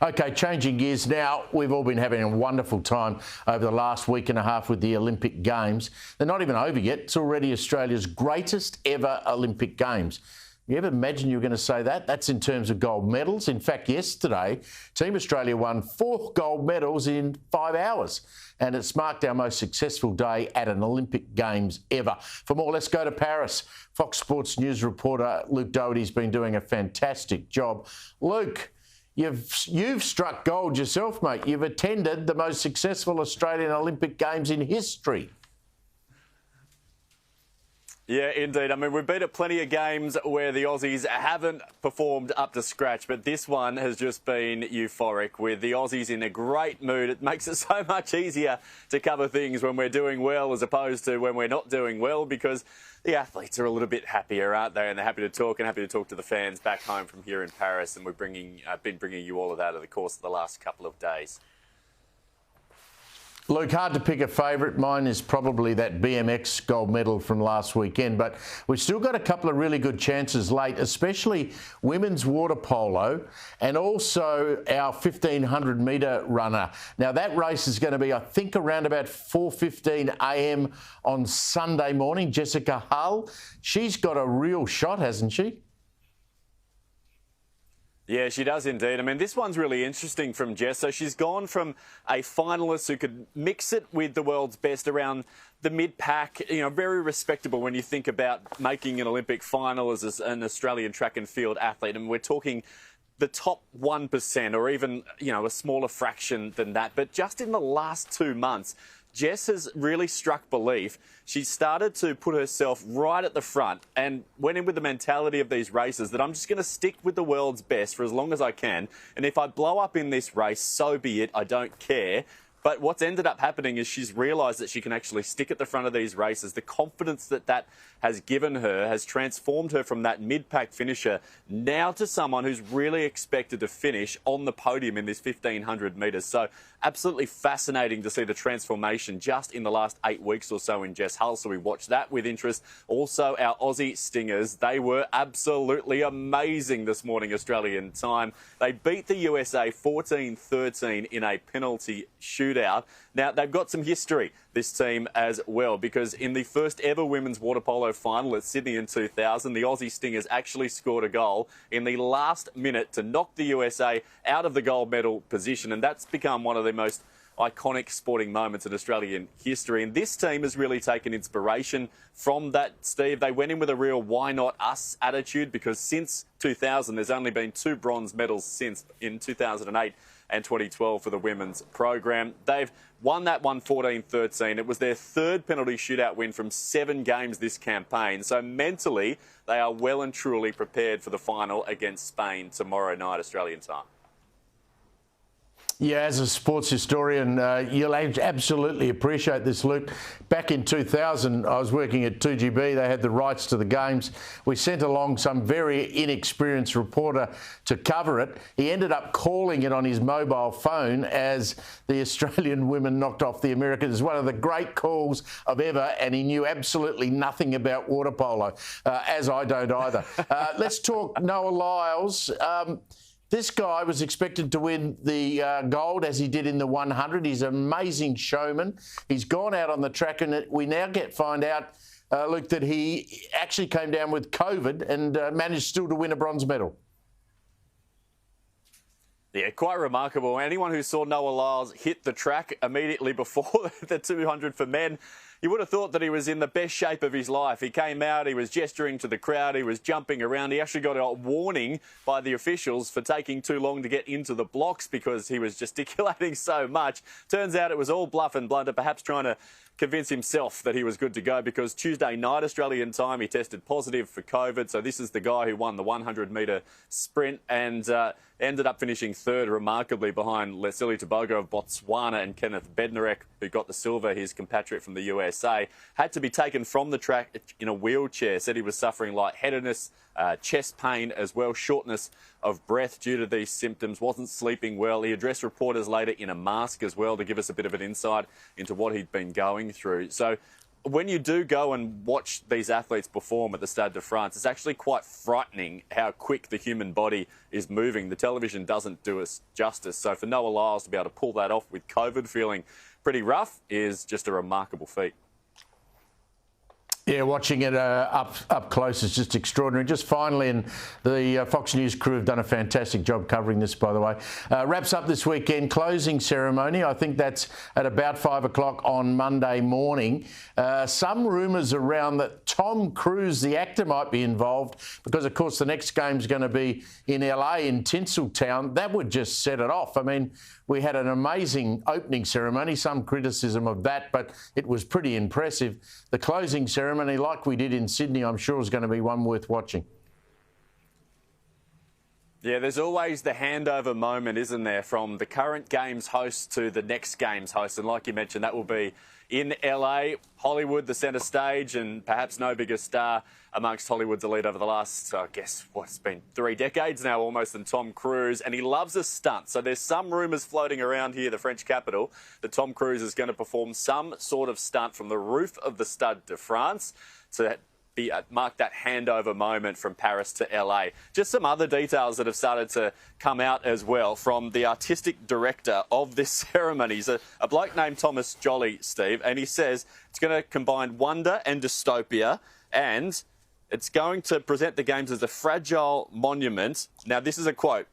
OK, changing gears now. We've all been having a wonderful time over the last week and a half with the Olympic Games. They're not even over yet. It's already Australia's greatest ever Olympic Games. You ever imagine you were going to say that? That's in terms of gold medals. In fact, yesterday, Team Australia won 4 gold medals in 5 hours. And it's marked our most successful day at an Olympic Games ever. For more, let's go to Paris. Fox Sports News reporter Luke Doherty's been doing a fantastic job. Luke, you've struck gold yourself, mate. You've attended the most successful Australian Olympic Games in history. Yeah, indeed. I mean, we've been at plenty of games where the Aussies haven't performed up to scratch, but this one has just been euphoric, with the Aussies in a great mood. It makes it so much easier to cover things when we're doing well as opposed to when we're not doing well, because the athletes are a little bit happier, aren't they? And they're happy to talk to the fans back home from here in Paris. And we've been bringing you all of that over the course of the last couple of days. Luke, hard to pick a favourite. Mine is probably that BMX gold medal from last weekend, but we've still got a couple of really good chances late, especially women's water polo and also our 1,500 metre runner. Now, that race is going to be, I think, around about 4:15 a.m. on Sunday morning. Jessica Hull, she's got a real shot, hasn't she? Yeah, she does indeed. I mean, this one's really interesting from Jess. So she's gone from a finalist who could mix it with the world's best around the mid-pack, you know, very respectable when you think about making an Olympic final as an Australian track and field athlete. And we're talking the top 1% or even, you know, a smaller fraction than that. But just in the last 2 months, Jess has really struck belief. She started to put herself right at the front and went in with the mentality of these races that I'm just going to stick with the world's best for as long as I can. And if I blow up in this race, so be it. I don't care. But what's ended up happening is she's realised that she can actually stick at the front of these races. The confidence that has given her has transformed her from that mid-pack finisher now to someone who's really expected to finish on the podium in this 1,500 metres. So absolutely fascinating to see the transformation just in the last 8 weeks or so in Jess Hull. So we watched that with interest. Also, our Aussie Stingers, they were absolutely amazing this morning, Australian time. They beat the USA 14-13 in a penalty shootout. Now, they've got some history, this team, as well, because in the first ever women's water polo final at Sydney in 2000, the Aussie Stingers actually scored a goal in the last minute to knock the USA out of the gold medal position, and that's become one of the most iconic sporting moments in Australian history. And this team has really taken inspiration from that, Steve. They went in with a real why not us attitude, because since 2000, there's only been 2 bronze medals since, in 2008 and 2012 for the women's program. They've won that one 14-13. It was their 3rd penalty shootout win from 7 games this campaign. So mentally, they are well and truly prepared for the final against Spain tomorrow night, Australian time. Yeah, as a sports historian, you'll absolutely appreciate this, Luke. Back in 2000, I was working at 2GB. They had the rights to the games. We sent along some very inexperienced reporter to cover it. He ended up calling it on his mobile phone as the Australian women knocked off the Americans. One of the great calls of ever, and he knew absolutely nothing about water polo, as I don't either. Let's talk Noah Lyles. This guy was expected to win the gold, as he did in the 100. He's an amazing showman. He's gone out on the track, and we now find out, Luke, that he actually came down with COVID and managed still to win a bronze medal. Yeah, quite remarkable. Anyone who saw Noah Lyles hit the track immediately before the 200 for men, you would have thought that he was in the best shape of his life. He came out, he was gesturing to the crowd, he was jumping around. He actually got a warning by the officials for taking too long to get into the blocks because he was gesticulating so much. Turns out it was all bluff and blunder, perhaps trying to convince himself that he was good to go, because Tuesday night Australian time he tested positive for COVID. So this is the guy who won the 100-metre sprint and ended up finishing 3rd remarkably behind Leslie Tobogo of Botswana and Kenneth Bednarek, who got the silver, his compatriot from the USA. Had to be taken from the track in a wheelchair. Said he was suffering lightheadedness, chest pain as well, shortness of breath due to these symptoms, wasn't sleeping well. He addressed reporters later in a mask as well to give us a bit of an insight into what he'd been going through. So when you do go and watch these athletes perform at the Stade de France, it's actually quite frightening how quick the human body is moving. The television doesn't do us justice. So for Noah Lyles to be able to pull that off with COVID feeling pretty rough is just a remarkable feat. Yeah, watching it up close is just extraordinary. Just finally, and the Fox News crew have done a fantastic job covering this, by the way. Wraps up this weekend, closing ceremony. I think that's at about 5 o'clock on Monday morning. Some rumours around that Tom Cruise, the actor, might be involved because, of course, the next game's going to be in LA, in Tinseltown. That would just set it off. I mean, we had an amazing opening ceremony, some criticism of that, but it was pretty impressive. The closing ceremony, like we did in Sydney, I'm sure is going to be one worth watching. Yeah, there's always the handover moment, isn't there, from the current game's host to the next game's host. And like you mentioned, that will be in LA, Hollywood, the centre stage, and perhaps no bigger star amongst Hollywood's elite over the last, I guess, it's been 3 decades now almost, than Tom Cruise. And he loves a stunt. So there's some rumours floating around here, the French capital, that Tom Cruise is going to perform some sort of stunt from the roof of the Stade de France to mark that handover moment from Paris to LA. Just some other details that have started to come out as well from the artistic director of this ceremony. He's a bloke named Thomas Jolly, Steve, and he says it's going to combine wonder and dystopia, and it's going to present the games as a fragile monument. Now, this is a quote,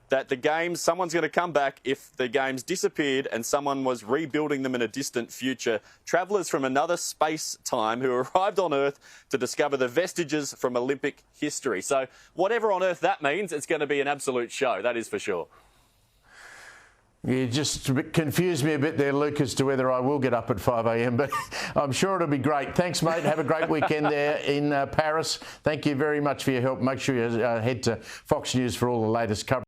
that the games, someone's going to come back if the games disappeared and someone was rebuilding them in a distant future. Travellers from another space-time who arrived on Earth to discover the vestiges from Olympic history. So whatever on earth that means, it's going to be an absolute show, that is for sure. You just confused me a bit there, Luke, as to whether I will get up at 5 a.m, but I'm sure it'll be great. Thanks, mate. Have a great weekend there in Paris. Thank you very much for your help. Make sure you head to Fox News for all the latest coverage.